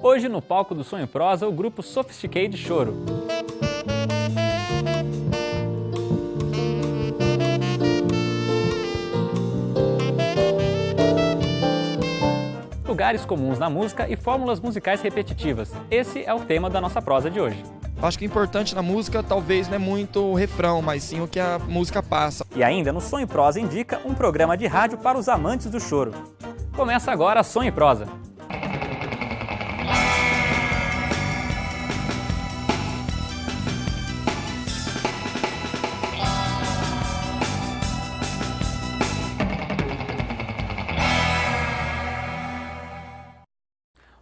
Hoje no palco do Som em Prosa, o grupo Sophisticated Choro. Lugares comuns na música e fórmulas musicais repetitivas. Esse é o tema da nossa prosa de hoje. Acho que o importante na música talvez não é muito o refrão, mas sim o que a música passa. E ainda no Som em Prosa Indica, um programa de rádio para os amantes do choro. Começa agora Som em Prosa.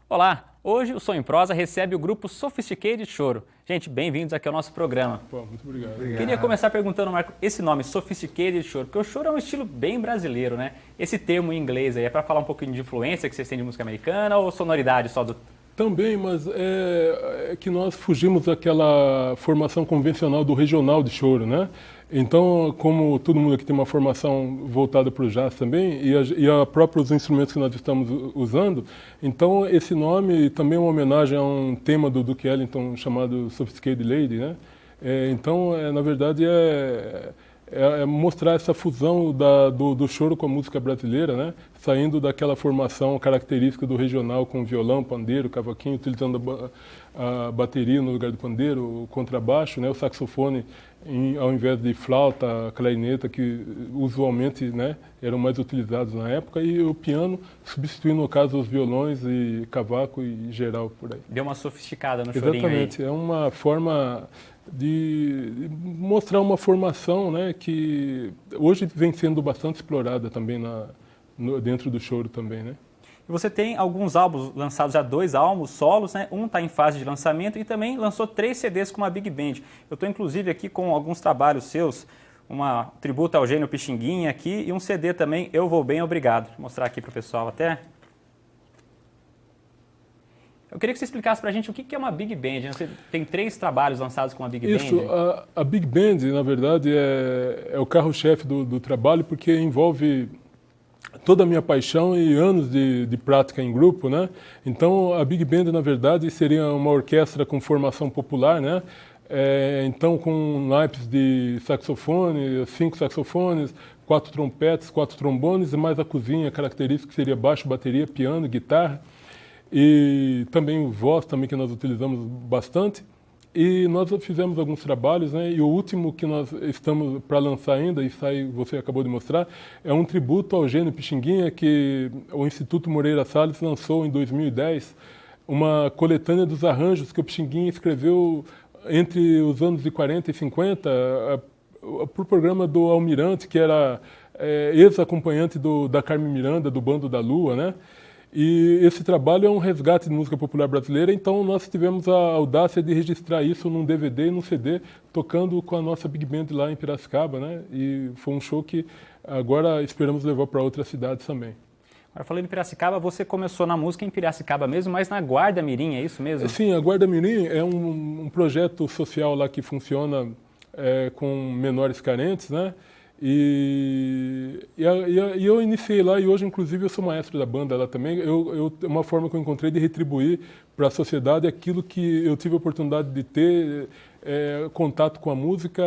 Olá, hoje o Som em Prosa recebe o grupo Sophisticated Choro. Gente, bem-vindos aqui ao nosso programa. Pô, muito obrigado. Queria começar perguntando, Marco, esse nome, Sophisticated Choro, porque o choro é um estilo bem brasileiro, né? Esse termo em inglês aí é para falar um pouquinho de influência que vocês têm de música americana ou sonoridade só do... Também, mas é que nós fugimos daquela formação convencional do regional de choro, né? Então, como todo mundo aqui tem uma formação voltada para o jazz também, e a próprios instrumentos que nós estamos usando, então esse nome também é uma homenagem a um tema do Duke Ellington chamado Sophisticated Lady, né? Então, na verdade, é mostrar essa fusão do choro com a música brasileira, né? Saindo daquela formação característica do regional com violão, pandeiro, cavaquinho, utilizando a bateria no lugar do pandeiro, o contrabaixo, né? O saxofone ao invés de flauta, clarineta, que usualmente, né, eram mais utilizados na época, e o piano substituindo, no caso, os violões e cavaco e geral por aí. Deu uma sofisticada no chorinho aí. Exatamente, é uma forma de mostrar uma formação, né, que hoje vem sendo bastante explorada também dentro do choro também, né? E você tem alguns álbuns lançados, já 2 álbuns solos, né? Um está em fase de lançamento e também lançou 3 CDs com uma Big Band. Eu estou inclusive aqui com alguns trabalhos seus, uma tributo ao Gênio Pixinguinha aqui e um CD também, Eu Vou Bem, Obrigado. Vou mostrar aqui para o pessoal até. Eu queria que você explicasse para a gente o que é uma Big Band, né? Você tem 3 trabalhos lançados com uma Big Band. Isso, a Big Band, na verdade, é o carro-chefe do trabalho, porque envolve toda a minha paixão e anos de prática em grupo, né? Então, a Big Band, na verdade, seria uma orquestra com formação popular, né? Então, com naipes de saxofone, 5 saxofones, 4 trompetes, 4 trombones, e mais a cozinha característica, que seria baixo, bateria, piano, guitarra, e também voz, também, que nós utilizamos bastante. E nós fizemos alguns trabalhos, né? E o último que nós estamos para lançar ainda, e você acabou de mostrar, é um tributo ao Gênio Pixinguinha, que o Instituto Moreira Salles lançou em 2010, uma coletânea dos arranjos que o Pixinguinha escreveu entre os anos de 40 e 50, para o programa do Almirante, que era ex-acompanhante da Carmen Miranda, do Bando da Lua, né? E esse trabalho é um resgate de música popular brasileira, então nós tivemos a audácia de registrar isso num DVD e num CD, tocando com a nossa Big Band lá em Piracicaba, né? E foi um show que agora esperamos levar para outras cidades também. Agora, falando em Piracicaba, você começou na música em Piracicaba mesmo, mas na Guarda Mirim, é isso mesmo? Sim, a Guarda Mirim é um projeto social lá que funciona com menores carentes, né? E eu iniciei lá, e hoje, inclusive, eu sou maestro da banda lá também. Uma forma que eu encontrei de retribuir para a sociedade aquilo que eu tive a oportunidade de ter contato com a música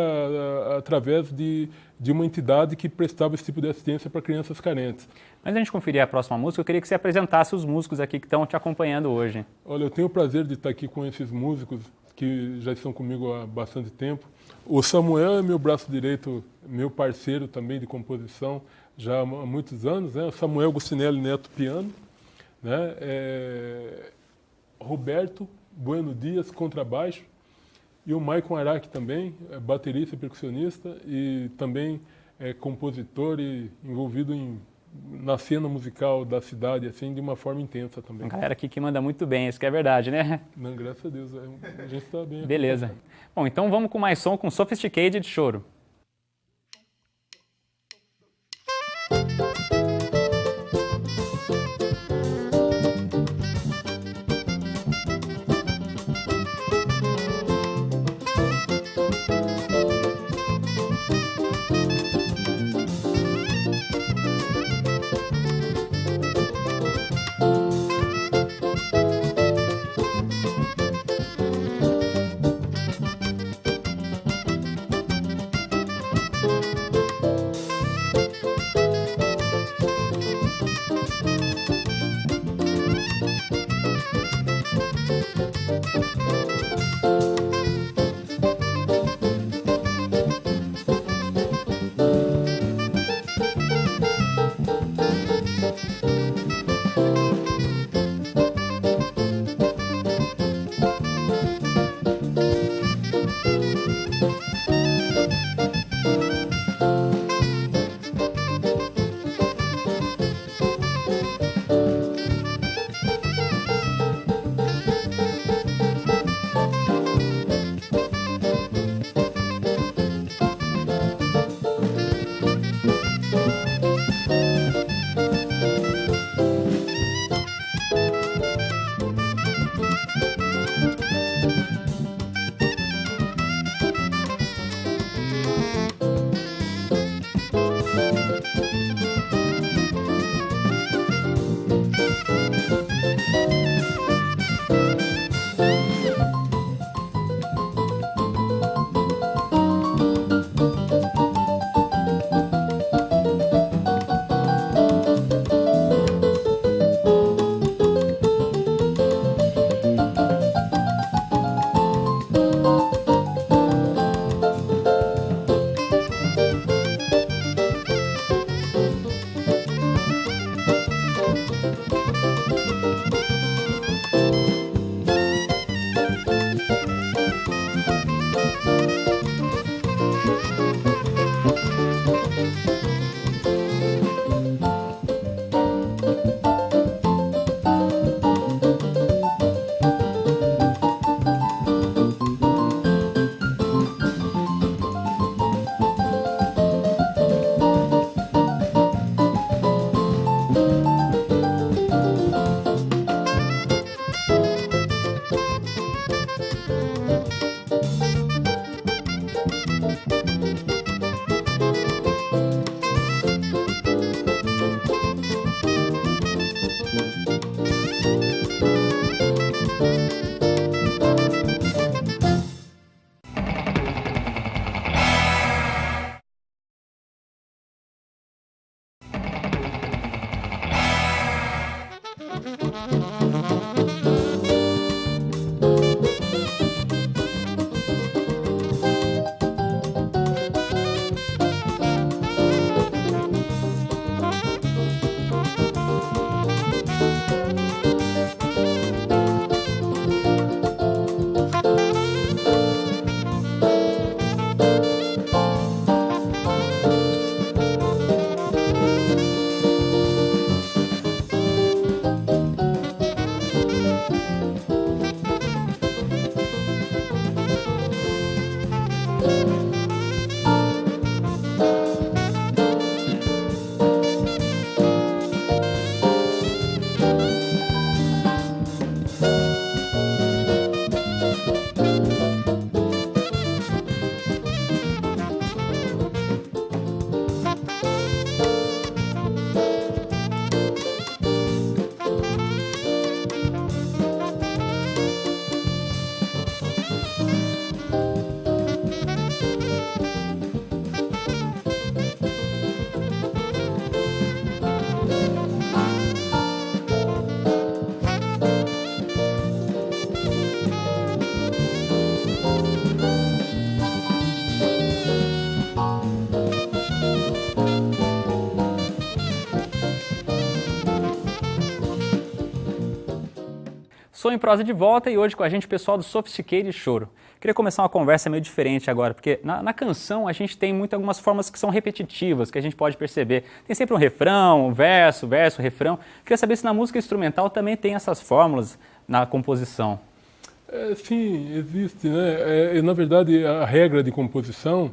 através de uma entidade que prestava esse tipo de assistência para crianças carentes. Antes de a gente conferir a próxima música, eu queria que você apresentasse os músicos aqui que estão te acompanhando hoje. Olha, eu tenho o prazer de estar aqui com esses músicos que já estão comigo há bastante tempo. O Samuel é meu braço direito, meu parceiro também de composição, já há muitos anos, né? O Samuel Gustinelli Neto, piano, né? Roberto Bueno Dias, contrabaixo, e o Maicon Araque também, baterista e percussionista, e também compositor e envolvido na cena musical da cidade, assim, de uma forma intensa também. Uma galera aqui que manda muito bem, isso que é verdade, né? Não, graças a Deus, a gente está bem. Beleza. Bom, então vamos com mais som com Sophisticated Choro. Sou em Prosa de volta e hoje com a gente o pessoal do Sophisticated Choro. Queria começar uma conversa meio diferente agora, porque na canção a gente tem algumas formas que são repetitivas, que a gente pode perceber. Tem sempre um refrão, um verso, refrão. Queria saber se na música instrumental também tem essas fórmulas na composição. Sim, existe, né? Na verdade, a regra de composição,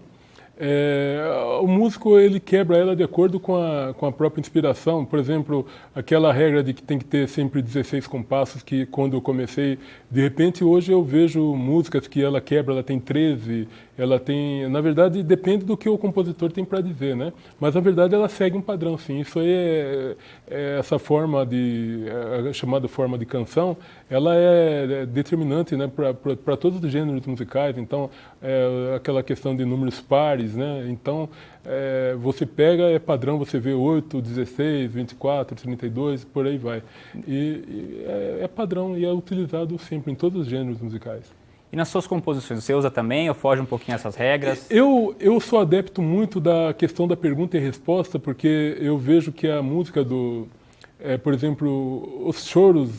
o músico ele quebra ela de acordo com a própria inspiração. Por exemplo, aquela regra de que tem que ter sempre 16 compassos, que quando eu comecei, de repente hoje eu vejo músicas que ela quebra, ela tem 13, ela tem... Na verdade, depende do que o compositor tem para dizer, né? Mas, na verdade, ela segue um padrão, sim. Isso aí essa forma a chamada forma de canção, ela é determinante, né, para todos os gêneros musicais. Então, aquela questão de números pares, né? Então, você pega, é padrão, você vê 8, 16, 24, 32, por aí vai. E é padrão e é utilizado sempre em todos os gêneros musicais. E nas suas composições, você usa também ou foge um pouquinho essas regras? Eu sou adepto muito da questão da pergunta e resposta, porque eu vejo que a música por exemplo, os choros,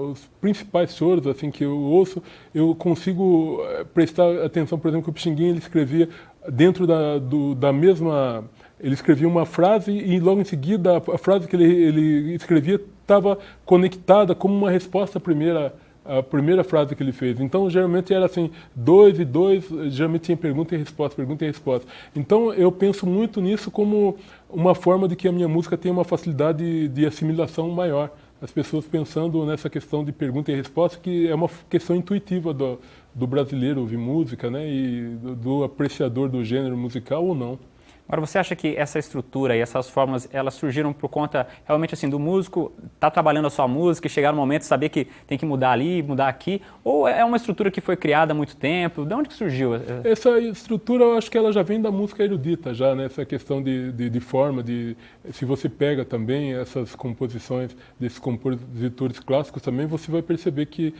os principais choros assim, que eu ouço, eu consigo prestar atenção, por exemplo, que o Pixinguinha ele escrevia dentro da mesma... Ele escrevia uma frase e logo em seguida a frase que ele escrevia estava conectada como uma resposta à primeira frase que ele fez. Então, geralmente era assim, 2 e 2, geralmente tinha pergunta e resposta, pergunta e resposta. Então, eu penso muito nisso como uma forma de que a minha música tenha uma facilidade de assimilação maior. As pessoas pensando nessa questão de pergunta e resposta, que é uma questão intuitiva do brasileiro ouvir música, né, e do apreciador do gênero musical ou não. Agora, você acha que essa estrutura e essas fórmulas, elas surgiram por conta, realmente, assim, do músico estar trabalhando a sua música e chegar no momento de saber que tem que mudar ali, mudar aqui? Ou é uma estrutura que foi criada há muito tempo? De onde que surgiu? Essa estrutura, eu acho que ela já vem da música erudita, já, né? Essa questão de forma, se você pega também essas composições desses compositores clássicos também, você vai perceber que,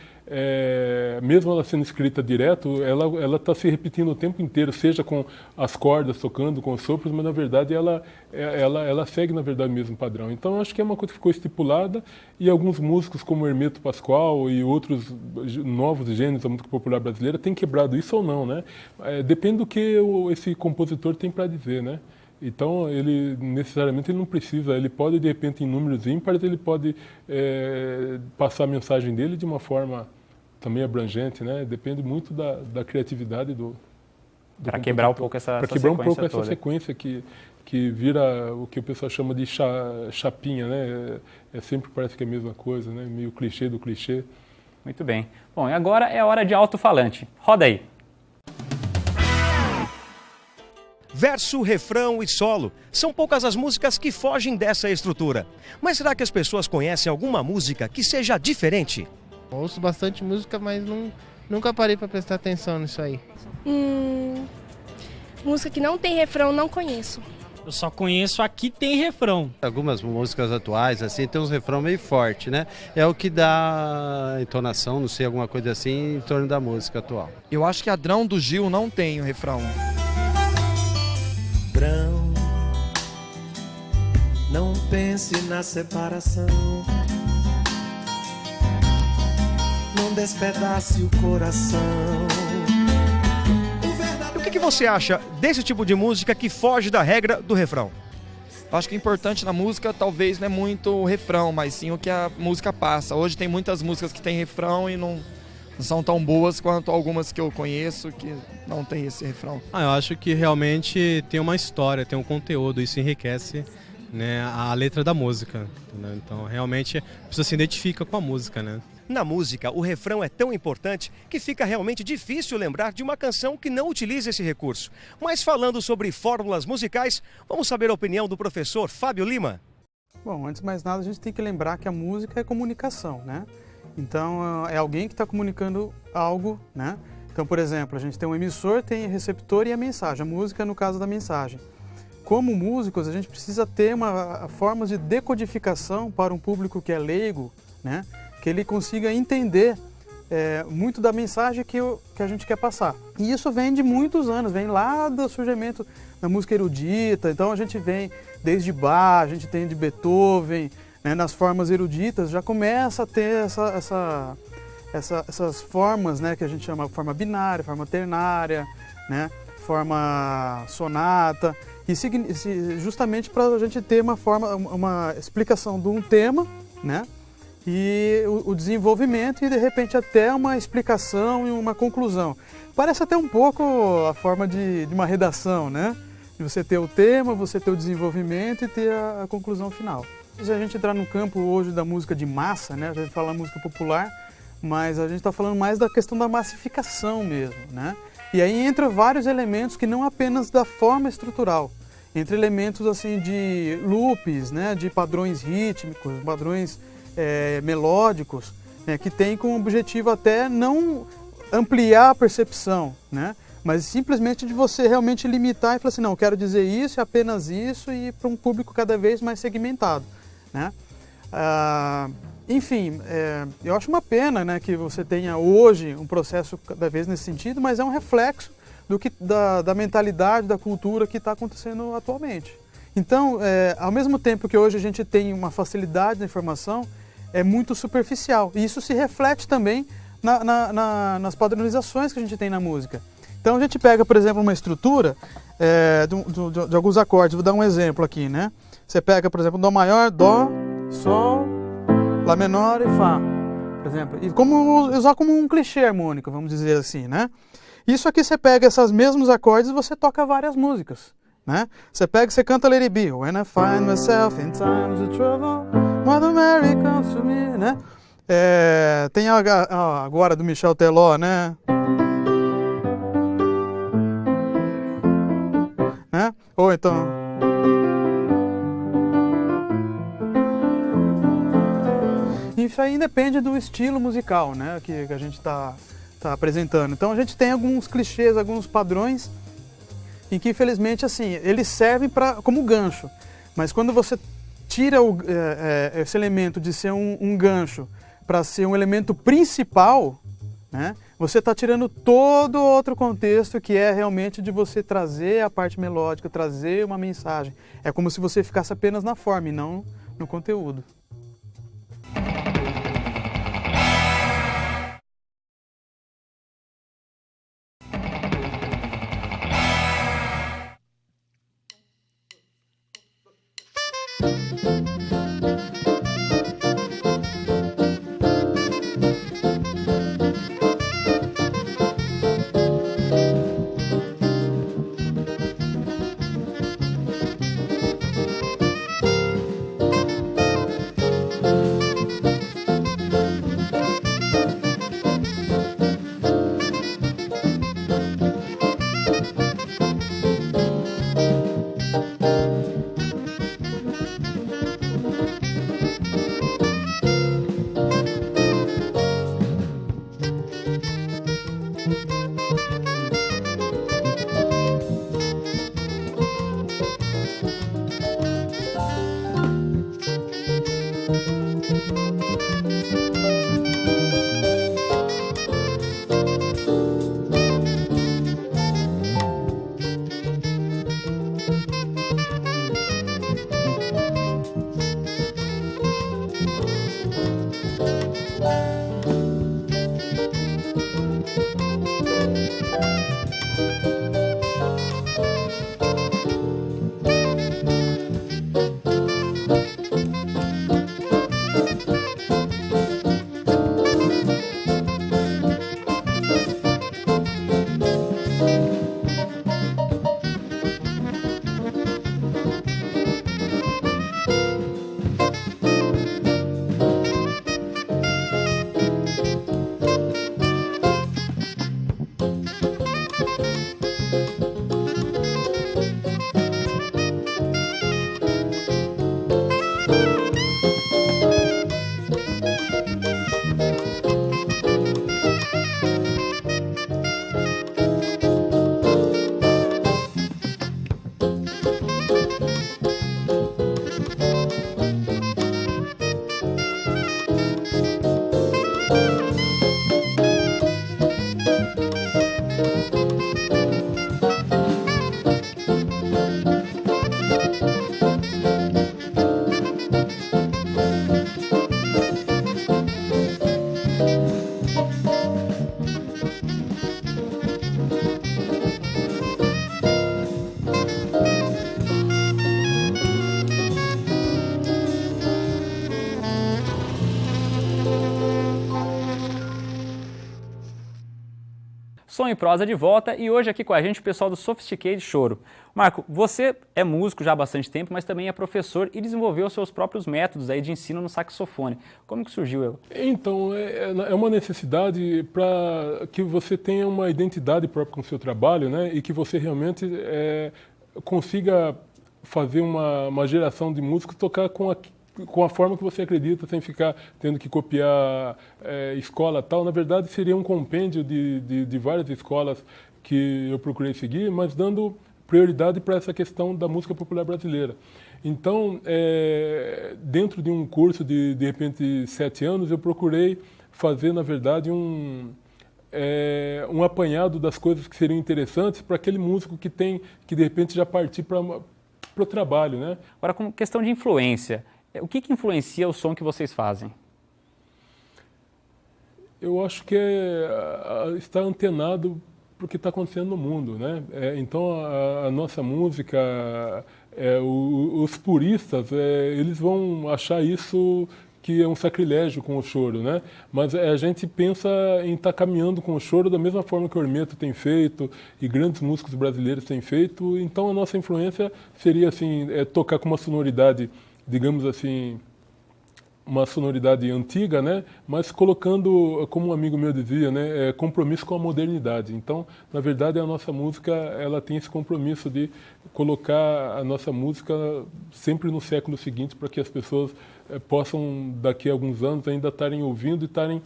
mesmo ela sendo escrita direto, ela está se repetindo o tempo inteiro, seja com as cordas tocando, com os sopros, mas na verdade ela segue na verdade o mesmo padrão. Então acho que é uma coisa que ficou estipulada e alguns músicos como Hermeto Pascoal e outros novos gêneros da música popular brasileira têm quebrado isso ou não, né? Depende do que esse compositor tem para dizer, né? Então ele necessariamente ele não precisa, ele pode de repente em números ímpares ele pode passar a mensagem dele de uma forma também abrangente, né? Depende muito da criatividade para quebrar um pouco essa sequência. Para quebrar um pouco essa sequência que vira o que o pessoal chama de chapinha, né? Sempre parece que é a mesma coisa, né? Meio clichê do clichê. Muito bem. Bom, e agora é a hora de alto-falante. Roda aí. Verso, refrão e solo. São poucas as músicas que fogem dessa estrutura. Mas será que as pessoas conhecem alguma música que seja diferente? Ouço bastante música, mas nunca parei para prestar atenção nisso aí. Música que não tem refrão, não conheço. Eu só conheço a que tem refrão. Algumas músicas atuais, assim, tem uns refrão meio forte, né? É o que dá entonação, não sei, alguma coisa assim, em torno da música atual. Eu acho que Adrão do Gil não tem o refrão. Adrão, não pense na separação. Não despedace o coração. O que você acha desse tipo de música que foge da regra do refrão? Eu acho que o importante na música talvez não é muito o refrão, mas sim o que a música passa. Hoje tem muitas músicas que têm refrão e não são tão boas quanto algumas que eu conheço que não tem esse refrão. Eu acho que realmente tem uma história, tem um conteúdo, isso enriquece, né, a letra da música. Né? Então realmente a pessoa se identifica com a música, né? Na música, o refrão é tão importante que fica realmente difícil lembrar de uma canção que não utiliza esse recurso. Mas falando sobre fórmulas musicais, vamos saber a opinião do professor Fábio Lima. Bom, antes de mais nada, a gente tem que lembrar que a música é comunicação, né? Então, é alguém que está comunicando algo, né? Então, por exemplo, a gente tem um emissor, tem o receptor e a mensagem. A música, no caso da mensagem. Como músicos, a gente precisa ter formas de decodificação para um público que é leigo, né? Que ele consiga entender muito da mensagem que a gente quer passar. E isso vem de muitos anos, vem lá do surgimento da música erudita. Então a gente vem desde Bach, a gente tem de Beethoven, né, nas formas eruditas, já começa a ter essas formas, né, que a gente chama forma binária, forma ternária, né, forma sonata, e justamente para a gente ter uma explicação de um tema, né, e o desenvolvimento e de repente até uma explicação e uma conclusão. Parece até um pouco a forma de uma redação, né? De você ter o tema, você ter o desenvolvimento e ter a conclusão final. Se a gente entrar no campo hoje da música de massa, né? A gente fala música popular, mas a gente está falando mais da questão da massificação mesmo, né? E aí entra vários elementos que não apenas da forma estrutural, entre elementos assim de loops, né? De padrões rítmicos, padrões melódicos, né, que tem como objetivo até não ampliar a percepção, né, mas simplesmente de você realmente limitar e falar assim, não, eu quero dizer isso, apenas isso, e para um público cada vez mais segmentado, né. Enfim, eu acho uma pena, né, que você tenha hoje um processo cada vez nesse sentido, mas é um reflexo da mentalidade, da cultura que está acontecendo atualmente. Então, ao mesmo tempo que hoje a gente tem uma facilidade na informação, é muito superficial. E isso se reflete também nas padronizações que a gente tem na música. Então a gente pega, por exemplo, uma estrutura de alguns acordes. Vou dar um exemplo aqui, né? Você pega, por exemplo, Dó maior, Dó, Sol, Lá menor e Fá, por exemplo. E usar como um clichê harmônico, vamos dizer assim, né? Isso aqui você pega esses mesmos acordes e você toca várias músicas, né? Você pega e você canta Let It Be. When I find myself in times of trouble, Mother Mary comes to me, né? Tem agora do Michel Teló, né? Ou então... Isso aí depende do estilo musical, né? Que a gente está apresentando. Então a gente tem alguns clichês, alguns padrões em que infelizmente assim, eles servem como gancho. Mas quando você tira esse elemento de ser um gancho para ser um elemento principal, né, você está tirando todo outro contexto que é realmente de você trazer a parte melódica, trazer uma mensagem. É como se você ficasse apenas na forma e não no conteúdo. Som e Prosa de volta e hoje aqui com a gente o pessoal do Sophisticated Choro. Marco, você é músico já há bastante tempo, mas também é professor e desenvolveu seus próprios métodos aí de ensino no saxofone. Como que surgiu? Então, é uma necessidade para que você tenha uma identidade própria com o seu trabalho, né? E que você realmente consiga fazer uma geração de músicos tocar com a forma que você acredita, sem ficar tendo que copiar escola tal. Na verdade, seria um compêndio de várias escolas que eu procurei seguir, mas dando prioridade para essa questão da música popular brasileira. Então, dentro de um curso de repente 7 anos, eu procurei fazer, na verdade, um apanhado das coisas que seriam interessantes para aquele músico que de repente já partir para o trabalho, né? Agora, com questão de influência, o que influencia o som que vocês fazem? Eu acho que estar antenado para o que está acontecendo no mundo, né? Então, a nossa música, os puristas, eles vão achar isso que é um sacrilégio com o choro, né? Mas a gente pensa em estar caminhando com o choro da mesma forma que o Hermeto tem feito e grandes músicos brasileiros têm feito. Então, a nossa influência seria assim, tocar com uma sonoridade, digamos assim, uma sonoridade antiga, né? Mas colocando, como um amigo meu dizia, né? Compromisso com a modernidade. Então, na verdade, a nossa música ela tem esse compromisso de colocar a nossa música sempre no século seguinte para que as pessoas possam, daqui a alguns anos, ainda estarem ouvindo e estarem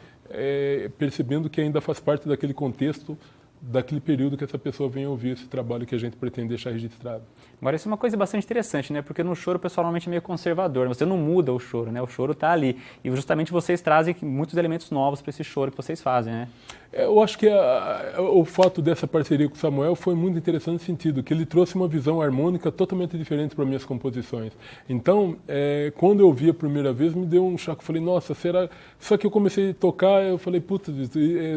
percebendo que ainda faz parte daquele contexto, daquele período que essa pessoa vem ouvir esse trabalho que a gente pretende deixar registrado. Agora, isso é uma coisa bastante interessante, né? Porque no choro o pessoal normalmente é meio conservador, você não muda o choro, né? O choro está ali. E justamente vocês trazem muitos elementos novos para esse choro que vocês fazem, né? Eu acho que o fato dessa parceria com o Samuel foi muito interessante no sentido que ele trouxe uma visão harmônica totalmente diferente para minhas composições. Então, quando eu vi a primeira vez, me deu um choque. Eu falei, nossa, será... Só que eu comecei a tocar, eu falei, putz,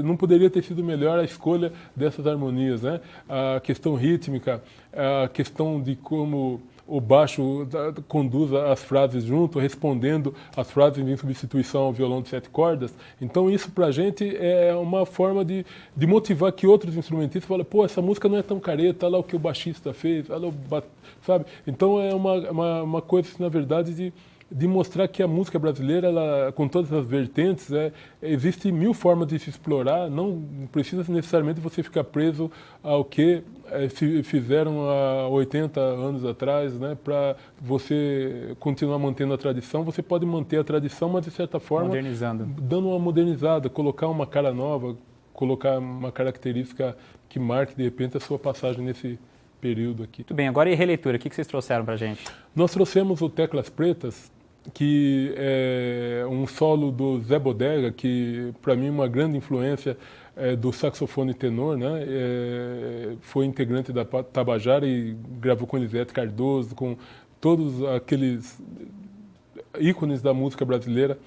não poderia ter sido melhor a escolha dessas harmonias, né? A questão rítmica, a questão de como o baixo conduz as frases junto, respondendo as frases em substituição ao violão de 7 cordas. Então isso pra gente é uma forma de motivar que outros instrumentistas falem, pô, essa música não é tão careta, olha lá o que o baixista fez, olha sabe? Então é uma coisa, na verdade, de mostrar que a música brasileira, ela, com todas as vertentes, existe 1000 formas de se explorar, não precisa necessariamente você ficar preso ao que fizeram há 80 anos atrás, né, para você continuar mantendo a tradição. Você pode manter a tradição, mas de certa forma modernizando, dando uma modernizada, colocar uma cara nova, colocar uma característica que marque de repente a sua passagem nesse período aqui. Muito bem, agora e releitura, o que vocês trouxeram para a gente? Nós trouxemos o Teclas Pretas, que é um solo do Zé Bodega, que para mim é uma grande influência do saxofone tenor, né? Foi integrante da Tabajara e gravou com Elisete Cardoso, com todos aqueles ícones da música brasileira.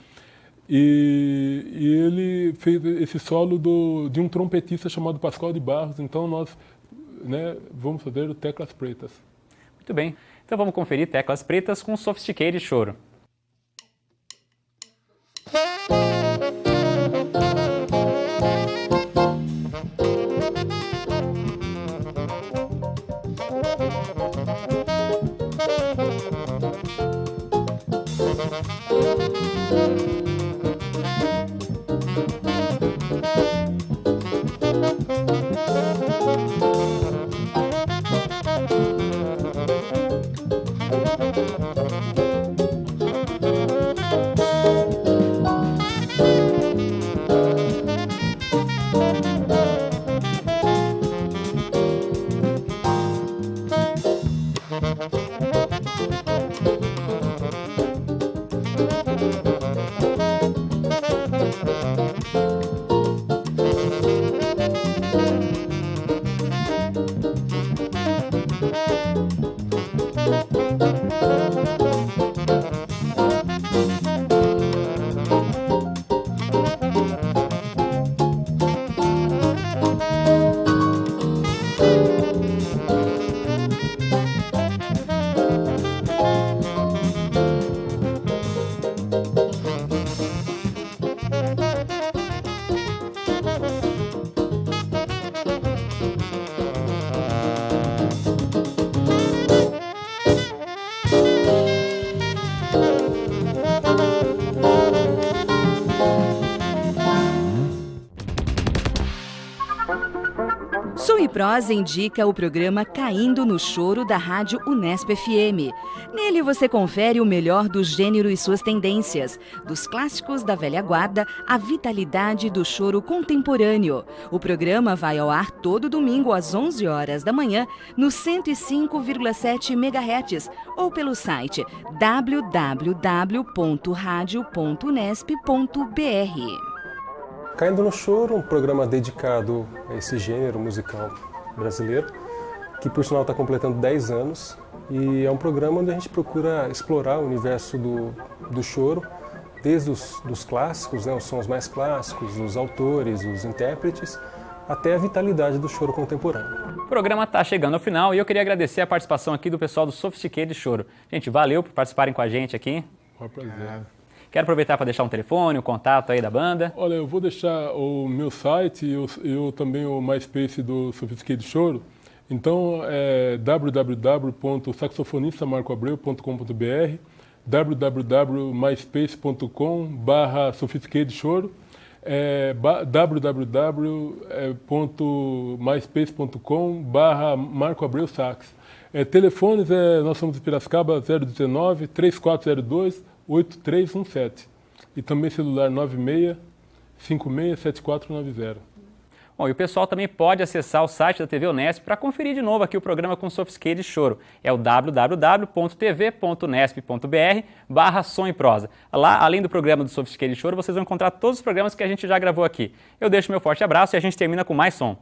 E ele fez esse solo de um trompetista chamado Pascoal de Barros. Então nós, né, vamos fazer o Teclas Pretas. Muito bem, então vamos conferir Teclas Pretas com Sophisticated Choro. Prosa indica o programa Caindo no Choro da Rádio Unesp FM. Nele você confere o melhor do gênero e suas tendências, dos clássicos da velha guarda à vitalidade do choro contemporâneo. O programa vai ao ar todo domingo às 11 horas da manhã no 105,7 MHz ou pelo site www.radio.unesp.br. Caindo no Choro, um programa dedicado a esse gênero musical brasileiro, que por sinal está completando 10 anos, e é um programa onde a gente procura explorar o universo do choro, desde os clássicos, né, os sons mais clássicos, os autores, os intérpretes, até a vitalidade do choro contemporâneo. O programa está chegando ao final e eu queria agradecer a participação aqui do pessoal do Sophisticated Choro. Gente, valeu por participarem com a gente aqui. É um prazer. Quero aproveitar para deixar um telefone, um contato aí da banda. Olha, eu vou deixar o meu site e também o MySpace do Sophisticated Choro. Então, é www.saxofonistamarcoabreu.com.br, www.myspace.com/sophisticatedchoro, www.myspace.com/marcoabreusax. Telefones, nós somos de Piracicaba, 019-3402-8317. E também celular 96-56-7490. Bom, e o pessoal também pode acessar o site da TV Unesp para conferir de novo aqui o programa com Sophisticated Choro. É o www.tv.unesp.br/som e prosa. Lá, além do programa do Sophisticated Choro, vocês vão encontrar todos os programas que a gente já gravou aqui. Eu deixo meu forte abraço e a gente termina com mais som.